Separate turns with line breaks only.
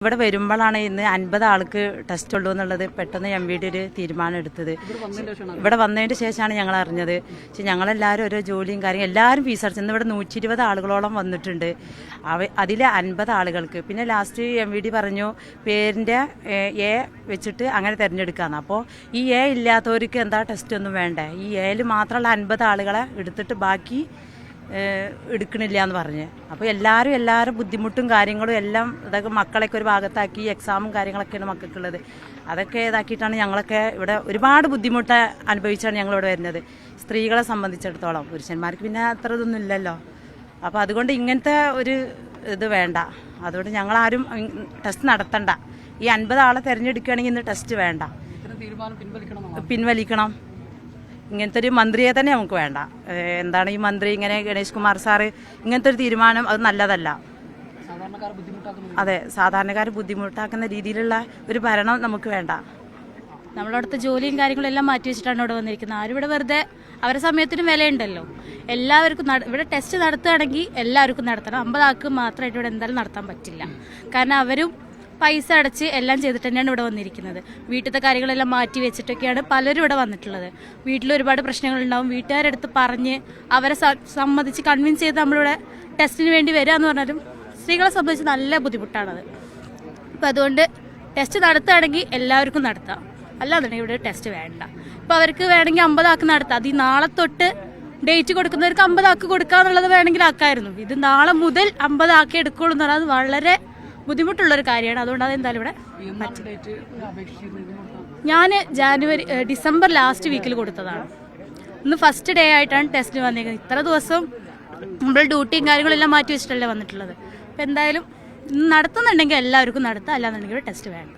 ഇവിടെ വരുമ്പോഴാണ് ഇന്ന് 50 ആൾക്ക് ടെസ്റ്റ് ഉള്ളൂ എന്നുള്ളത് പെട്ടെന്ന് MVD ഒരു തീരുമാനം എടുത്തത്. ഇവിടെ വന്നതിന് ശേഷമാണ് ഞങ്ങൾ അറിഞ്ഞത്. പക്ഷെ ഞങ്ങളെല്ലാവരും ഓരോ ജോലിയും കാര്യങ്ങളും എല്ലാവരും ഫീസ് അടച്ചു. ഇന്ന് ഇവിടെ 120 ആളുകളോളം വന്നിട്ടുണ്ട്. അതിൽ 50 ആളുകൾക്ക് പിന്നെ ലാസ്റ്റ് MVD പറഞ്ഞു പേരിൻ്റെ A വെച്ചിട്ട് അങ്ങനെ തിരഞ്ഞെടുക്കാമെന്ന്. അപ്പോൾ ഈ A ഇല്ലാത്തവർക്ക് എന്താ ടെസ്റ്റ് ഒന്നും വേണ്ടേ, ഈ Aയിൽ മാത്രമുള്ള 50 ആളുകളെ എടുത്തിട്ട് ബാക്കി എടുക്കണില്ല എന്ന് പറഞ്ഞ്. അപ്പോൾ എല്ലാവരും ബുദ്ധിമുട്ടും കാര്യങ്ങളും എല്ലാം ഇതൊക്കെ മക്കളൊക്കെ ഒരു ഭാഗത്താക്കി എക്സാമും കാര്യങ്ങളൊക്കെയാണ് മക്കൾക്കുള്ളത്. അതൊക്കെ ഇതാക്കിയിട്ടാണ് ഞങ്ങളൊക്കെ ഇവിടെ ഒരുപാട് ബുദ്ധിമുട്ട് അനുഭവിച്ചാണ് ഞങ്ങളിവിടെ വരുന്നത്, സ്ത്രീകളെ സംബന്ധിച്ചിടത്തോളം. പുരുഷന്മാർക്ക് പിന്നെ അത്ര ഇതൊന്നും ഇല്ലല്ലോ. അപ്പോൾ അതുകൊണ്ട് ഇങ്ങനത്തെ ഒരു ഇത് വേണ്ട. അതുകൊണ്ട് ഞങ്ങളാരും ടെസ്റ്റ് നടത്തണ്ട. ഈ 50 ആളെ തിരഞ്ഞെടുക്കുകയാണെങ്കിൽ ഇന്ന് ടെസ്റ്റ് വേണ്ട, പിൻവലിക്കണം. ഇങ്ങനത്തെ ഒരു മന്ത്രിയെ തന്നെ നമുക്ക് വേണ്ട. എന്താണ് ഈ മന്ത്രി ഇങ്ങനെ ഗണേഷ് കുമാർ സാറ് ഇങ്ങനത്തെ ഒരു തീരുമാനം അത് നല്ലതല്ല. അതെ, സാധാരണക്കാർ ബുദ്ധിമുട്ടാക്കുന്ന രീതിയിലുള്ള ഒരു ഭരണം നമുക്ക് വേണ്ട.
നമ്മളവിടുത്തെ ജോലിയും കാര്യങ്ങളും എല്ലാം മാറ്റി വെച്ചിട്ടാണ് ഇവിടെ വന്നിരിക്കുന്നത്. ആരും ഇവിടെ വെറുതെ അവരുടെ സമയത്തിന് വിലയുണ്ടല്ലോ. എല്ലാവർക്കും ഇവിടെ ടെസ്റ്റ് നടത്തുകയാണെങ്കിൽ എല്ലാവർക്കും നടത്തണം. 50 ആൾക്ക് മാത്രമായിട്ട് ഇവിടെ എന്തായാലും നടത്താൻ പറ്റില്ല. കാരണം അവരും പൈസ അടച്ച് എല്ലാം ചെയ്തിട്ട് തന്നെയാണ് ഇവിടെ വന്നിരിക്കുന്നത്. വീട്ടിലത്തെ കാര്യങ്ങളെല്ലാം മാറ്റി വെച്ചിട്ടൊക്കെയാണ് പലരും ഇവിടെ വന്നിട്ടുള്ളത്. വീട്ടിൽ ഒരുപാട് പ്രശ്നങ്ങളുണ്ടാവും. വീട്ടുകാരെടുത്ത് പറഞ്ഞ് അവരെ സമ്മതിച്ച് കൺവിൻസ് ചെയ്ത് നമ്മളിവിടെ ടെസ്റ്റിന് വേണ്ടി വരിക എന്ന് പറഞ്ഞാലും സ്ത്രീകളെ സംബന്ധിച്ച് നല്ല ബുദ്ധിമുട്ടാണത്. അപ്പം അതുകൊണ്ട് ടെസ്റ്റ് നടത്തുകയാണെങ്കിൽ എല്ലാവർക്കും നടത്താം, അല്ലാന്നുണ്ടെങ്കിൽ ഇവിടെ ടെസ്റ്റ് വേണ്ട. ഇപ്പം അവർക്ക് വേണമെങ്കിൽ 50 ആൾക്ക് നടത്താം. അത് ഈ നാളെ തൊട്ട് ഡേറ്റ് കൊടുക്കുന്നവർക്ക് 50 ആൾക്ക് കൊടുക്കാന്നുള്ളത് വേണമെങ്കിൽ ആക്കായിരുന്നു. ഇത് നാളെ മുതൽ 50 ആക്കി എടുക്കുള്ളൂ എന്ന് പറഞ്ഞാൽ അത് വളരെ ബുദ്ധിമുട്ടുള്ളൊരു കാര്യമാണ്. അതുകൊണ്ട് അതെന്തായാലും ഇവിടെ ഞാൻ ഡിസംബർ ലാസ്റ്റ് വീക്കിൽ കൊടുത്തതാണ്. ഇന്ന് ഫസ്റ്റ് ഡേ ആയിട്ടാണ് ടെസ്റ്റിന് വന്നിരിക്കുന്നത്. ഇത്ര ദിവസം നമ്മൾ ഡ്യൂട്ടിയും കാര്യങ്ങളെല്ലാം മാറ്റി വെച്ചിട്ടല്ലേ വന്നിട്ടുള്ളത്. അപ്പം എന്തായാലും നടത്തുന്നുണ്ടെങ്കിൽ എല്ലാവർക്കും നടത്താം, അല്ലാന്നുണ്ടെങ്കിൽ ടെസ്റ്റ് വേണ്ട.